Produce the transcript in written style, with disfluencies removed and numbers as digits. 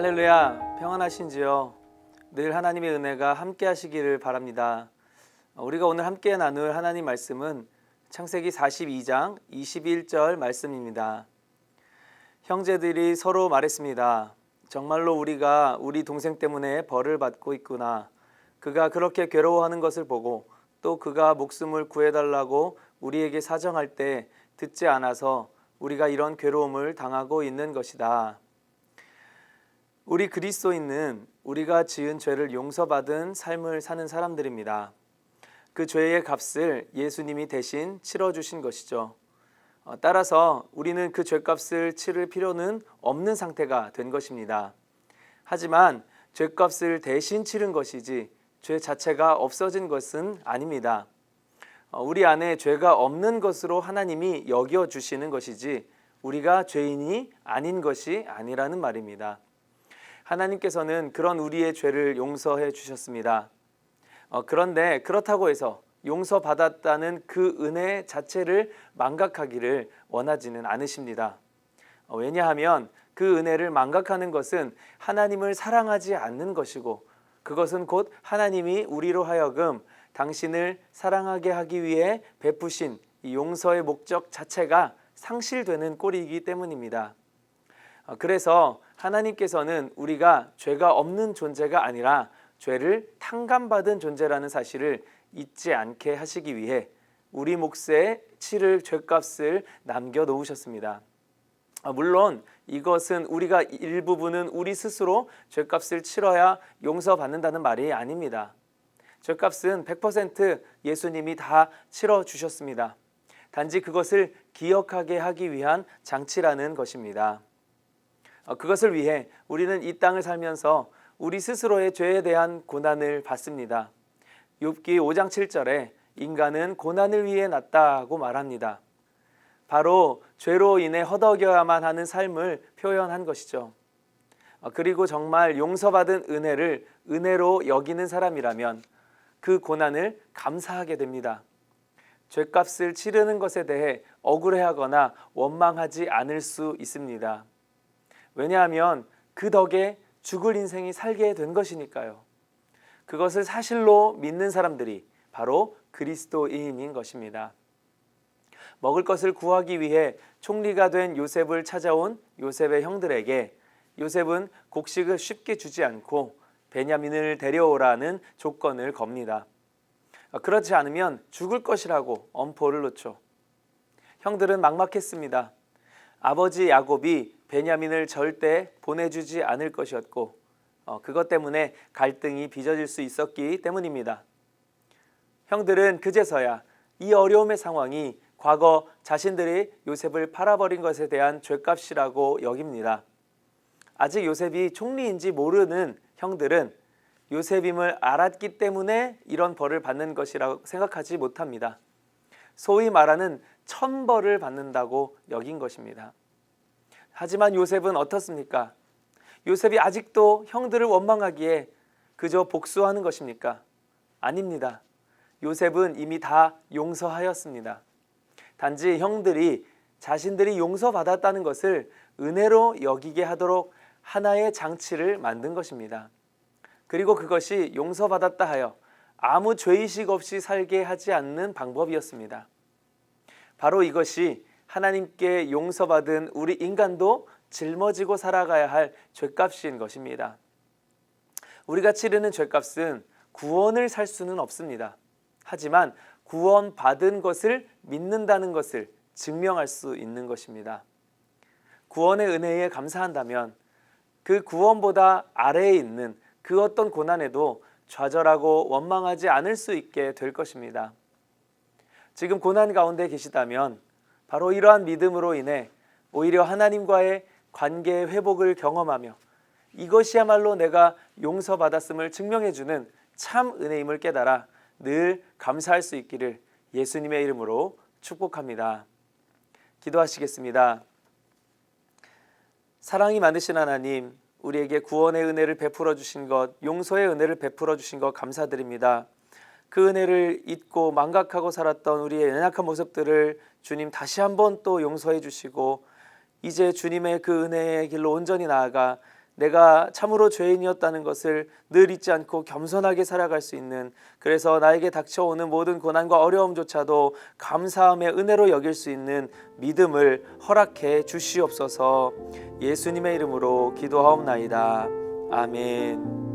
할렐루야, 평안하신지요? 늘 하나님의 은혜가 함께 하시기를 바랍니다. 우리가 오늘 함께 나눌 하나님 말씀은 창세기 42장 21절 말씀입니다. 형제들이 서로 말했습니다. 정말로 우리가 우리 동생 때문에 벌을 받고 있구나. 그가 그렇게 괴로워하는 것을 보고 또 그가 목숨을 구해달라고 우리에게 사정할 때 듣지 않아서 우리가 이런 괴로움을 당하고 있는 것이다. 우리 그리스도인은 우리가 지은 죄를 용서받은 삶을 사는 사람들입니다. 그 죄의 값을 예수님이 대신 치러주신 것이죠. 따라서 우리는 그 죄값을 치를 필요는 없는 상태가 된 것입니다. 하지만 죄값을 대신 치른 것이지 죄 자체가 없어진 것은 아닙니다. 우리 안에 죄가 없는 것으로 하나님이 여겨주시는 것이지 우리가 죄인이 아닌 것이 아니라는 말입니다. 하나님께서는 그런 우리의 죄를 용서해 주셨습니다. 그런데 그렇다고 해서 용서받았다는 그 은혜 자체를 망각하기를 원하지는 않으십니다. 왜냐하면 그 은혜를 망각하는 것은 하나님을 사랑하지 않는 것이고 그것은 곧 하나님이 우리로 하여금 당신을 사랑하게 하기 위해 베푸신 이 용서의 목적 자체가 상실되는 꼴이기 때문입니다. 그래서 하나님께서는 우리가 죄가 없는 존재가 아니라 죄를 탕감받은 존재라는 사실을 잊지 않게 하시기 위해 우리 몫에 치를 죄값을 남겨놓으셨습니다. 물론 이것은 우리가 일부분은 우리 스스로 죄값을 치러야 용서받는다는 말이 아닙니다. 죄값은 100% 예수님이 다 치러주셨습니다. 단지 그것을 기억하게 하기 위한 장치라는 것입니다. 그것을 위해 우리는 이 땅을 살면서 우리 스스로의 죄에 대한 고난을 받습니다. 욥기 5장 7절에 인간은 고난을 위해 났다고 말합니다. 바로 죄로 인해 허덕여야만 하는 삶을 표현한 것이죠. 그리고 정말 용서받은 은혜를 은혜로 여기는 사람이라면 그 고난을 감사하게 됩니다. 죄값을 치르는 것에 대해 억울해하거나 원망하지 않을 수 있습니다. 왜냐하면 그 덕에 죽을 인생이 살게 된 것이니까요. 그것을 사실로 믿는 사람들이 바로 그리스도인인 것입니다. 먹을 것을 구하기 위해 총리가 된 요셉을 찾아온 요셉의 형들에게 요셉은 곡식을 쉽게 주지 않고 베냐민을 데려오라는 조건을 겁니다. 그렇지 않으면 죽을 것이라고 엄포를 놓죠. 형들은 막막했습니다. 아버지 야곱이 베냐민을 절대 보내주지 않을 것이었고 그것 때문에 갈등이 빚어질 수 있었기 때문입니다. 형들은 그제서야 이 어려움의 상황이 과거 자신들이 요셉을 팔아버린 것에 대한 죄값이라고 여깁니다. 아직 요셉이 총리인지 모르는 형들은 요셉임을 알았기 때문에 이런 벌을 받는 것이라고 생각하지 못합니다. 소위 말하는 천벌을 받는다고 여긴 것입니다. 하지만 요셉은 어떻습니까? 요셉이 아직도 형들을 원망하기에 그저 복수하는 것입니까? 아닙니다. 요셉은 이미 다 용서하였습니다. 단지 형들이 자신들이 용서받았다는 것을 은혜로 여기게 하도록 하나의 장치를 만든 것입니다. 그리고 그것이 용서받았다 하여 아무 죄의식 없이 살게 하지 않는 방법이었습니다. 바로 이것이 하나님께 용서받은 우리 인간도 짊어지고 살아가야 할 죄값인 것입니다. 우리가 치르는 죄값은 구원을 살 수는 없습니다. 하지만 구원받은 것을 믿는다는 것을 증명할 수 있는 것입니다. 구원의 은혜에 감사한다면 그 구원보다 아래에 있는 그 어떤 고난에도 좌절하고 원망하지 않을 수 있게 될 것입니다. 지금 고난 가운데 계시다면 바로 이러한 믿음으로 인해 오히려 하나님과의 관계의 회복을 경험하며 이것이야말로 내가 용서받았음을 증명해주는 참 은혜임을 깨달아 늘 감사할 수 있기를 예수님의 이름으로 축복합니다. 기도하시겠습니다. 사랑이 많으신 하나님, 우리에게 구원의 은혜를 베풀어 주신 것, 용서의 은혜를 베풀어 주신 것 감사드립니다. 그 은혜를 잊고 망각하고 살았던 우리의 연약한 모습들을 주님 다시 한번 또 용서해 주시고 이제 주님의 그 은혜의 길로 온전히 나아가 내가 참으로 죄인이었다는 것을 늘 잊지 않고 겸손하게 살아갈 수 있는, 그래서 나에게 닥쳐오는 모든 고난과 어려움조차도 감사함의 은혜로 여길 수 있는 믿음을 허락해 주시옵소서. 예수님의 이름으로 기도하옵나이다. 아멘.